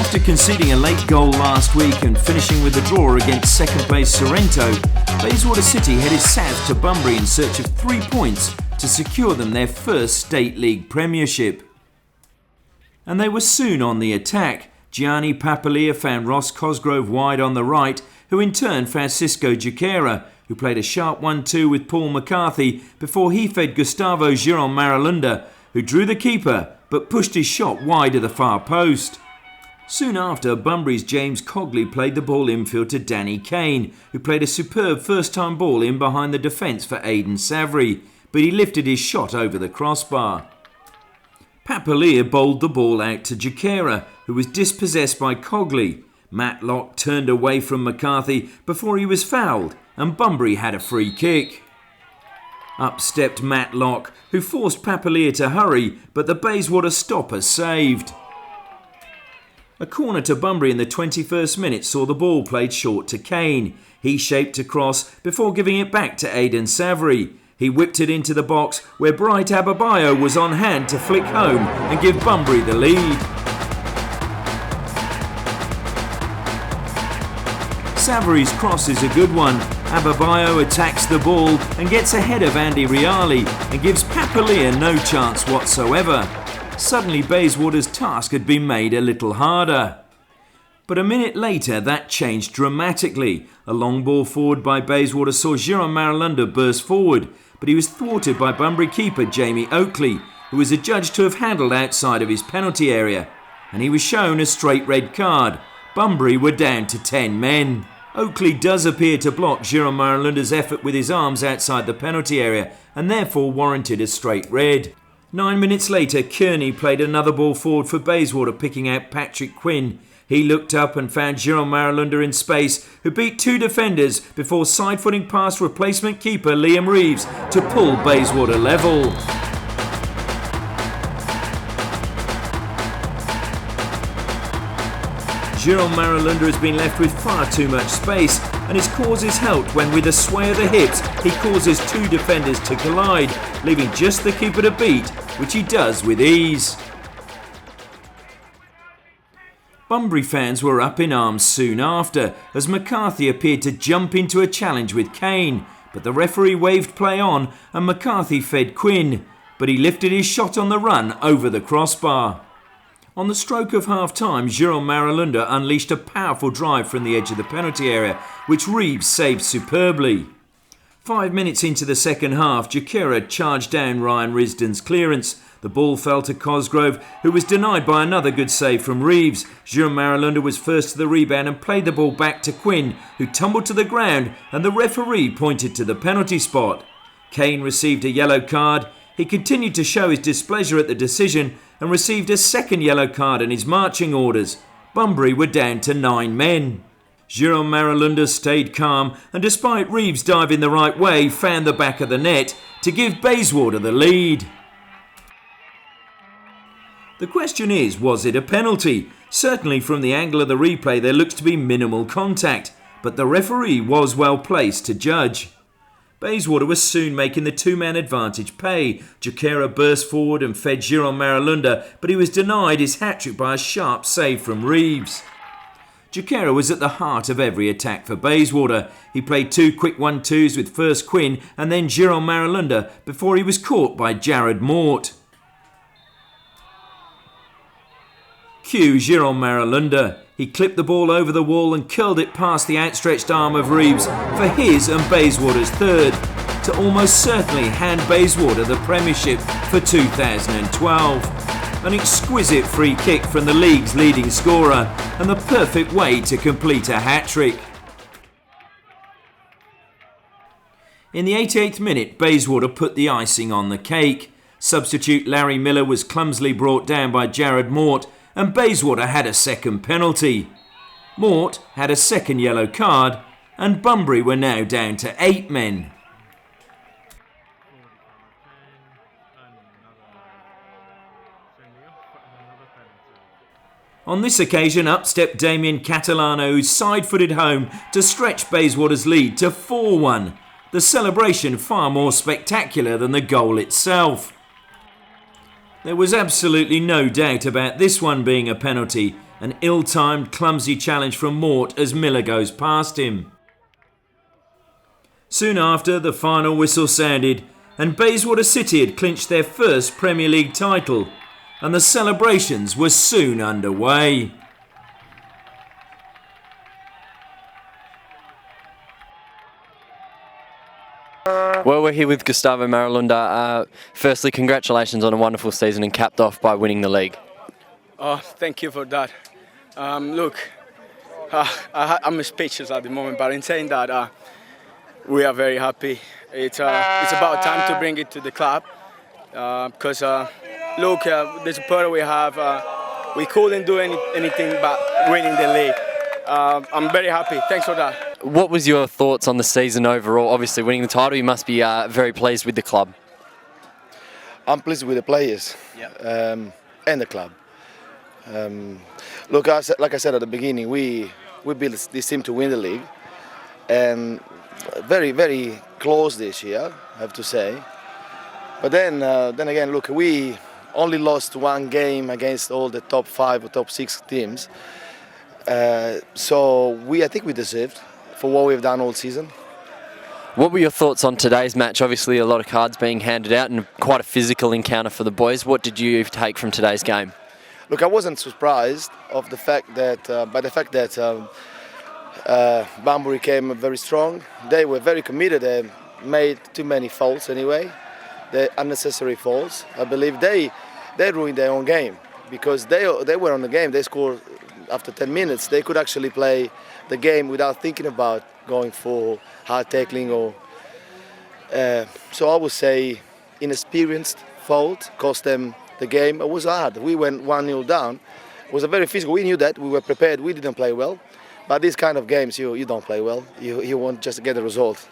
After conceding a late goal last week and finishing with a draw against second-place Sorrento, Bayswater City headed south to Bunbury in search of 3 points to secure them their first State League Premiership. And they were soon on the attack. Gianni Papalia found Ross Cosgrove wide on the right, who in turn found Cisco Jaquera, who played a sharp 1-2 with Paul McCarthy before he fed Gustavo Giron Maralunda, who drew the keeper but pushed his shot wide of the far post. Soon after, Bunbury's James Cogley played the ball infield to Danny Kane, who played a superb first-time ball in behind the defence for Aidan Savary, but he lifted his shot over the crossbar. Papalia bowled the ball out to Jaquera, who was dispossessed by Cogley. Matlock turned away from McCarthy before he was fouled, and Bunbury had a free kick. Up stepped Matlock, who forced Papalia to hurry, but the Bayswater stopper saved. A corner to Bunbury in the 21st minute saw the ball played short to Kane. He shaped a cross before giving it back to Aidan Savary. He whipped it into the box where Bright Ababayo was on hand to flick home and give Bunbury the lead. Savary's cross is a good one. Ababayo attacks the ball and gets ahead of Andy Riali and gives Papalia no chance whatsoever. Suddenly Bayswater's task had been made a little harder. But a minute later that changed dramatically. A long ball forward by Bayswater saw Giron Maralunda burst forward, but he was thwarted by Bunbury keeper Jamie Oakley, who was adjudged to have handled outside of his penalty area, and he was shown a straight red card. Bunbury were down to 10 men. Oakley does appear to block Giron Maralunda's effort with his arms outside the penalty area and therefore warranted a straight red. 9 minutes later, Kearney played another ball forward for Bayswater, picking out Patrick Quinn. He looked up and found Giron Maralunda in space, who beat 2 defenders before side-footing past replacement keeper Liam Reeves to pull Bayswater level. Giron Maralunda has been left with far too much space, and his cause is helped when with a sway of the hips he causes 2 defenders to collide, leaving just the keeper to beat, which he does with ease. Bunbury fans were up in arms soon after, as McCarthy appeared to jump into a challenge with Kane, but the referee waved play on and McCarthy fed Quinn, but he lifted his shot on the run over the crossbar. On the stroke of half-time, Giron Maralunda unleashed a powerful drive from the edge of the penalty area, which Reeves saved superbly. 5 minutes into the second half, Jaquera charged down Ryan Risdon's clearance. The ball fell to Cosgrove, who was denied by another good save from Reeves. Giron Maralunda was first to the rebound and played the ball back to Quinn, who tumbled to the ground, and the referee pointed to the penalty spot. Kane received a yellow card. He continued to show his displeasure at the decision and received a second yellow card in his marching orders. Bunbury were down to 9 men. Giron Maralunda stayed calm and, despite Reeves diving the right way, found the back of the net to give Bayswater the lead. The question is, was it a penalty? Certainly from the angle of the replay there looks to be minimal contact, but the referee was well placed to judge. Bayswater was soon making the 2-man advantage pay. Jaquera burst forward and fed Giron Maralunda, but he was denied his hat-trick by a sharp save from Reeves. Jaquera was at the heart of every attack for Bayswater. He played 2 quick 1-2s with first Quinn and then Giron Maralunda before he was caught by Jared Mort. Cue Giron Maralunda. He clipped the ball over the wall and curled it past the outstretched arm of Reeves for his and Bayswater's third, to almost certainly hand Bayswater the Premiership for 2012. An exquisite free kick from the league's leading scorer and the perfect way to complete a hat-trick. In the 88th minute, Bayswater put the icing on the cake. Substitute Larry Miller was clumsily brought down by Jared Mort, and Bayswater had a second penalty. Mort had a second yellow card, and Bunbury were now down to 8 men. On this occasion, up stepped Damien Catalano, who side-footed home to stretch Bayswater's lead to 4-1. The celebration far more spectacular than the goal itself. There was absolutely no doubt about this one being a penalty. An ill-timed, clumsy challenge from Mort as Miller goes past him. Soon after, the final whistle sounded and Bayswater City had clinched their first Premier League title, and the celebrations were soon underway. Well, we're here with Gustavo Maralunda. Firstly, congratulations on a wonderful season and capped off by winning the league. Oh, thank you for that. Look, I'm speechless at the moment, but in saying that, we are very happy. It's about time to bring it to the club because look, the supporter we have, we couldn't do anything but winning the league. I'm very happy. Thanks for that. What was your thoughts on the season overall? Obviously, winning the title, you must be very pleased with the club. I'm pleased with the players and the club. Look, like I said at the beginning, we built this team to win the league, and very, very close this year, I have to say. But then again, look, we only lost one game against all the top 5 or top 6 teams. So I think we deserved for what we've done all season. What were your thoughts on today's match? Obviously, a lot of cards being handed out and quite a physical encounter for the boys. What did you take from today's game? Look, I wasn't surprised by the fact that Bunbury came very strong. They were very committed. They made too many faults anyway. The unnecessary faults. I believe they ruined their own game because they were on the game. They scored after 10 minutes. They could actually play the game without thinking about going for hard tackling or. So I would say inexperienced fault cost them the game. It was hard. We went 1-0 down. It was a very physical. We knew that. We were prepared. We didn't play well. But these kind of games, you don't play well. You want just to get a result.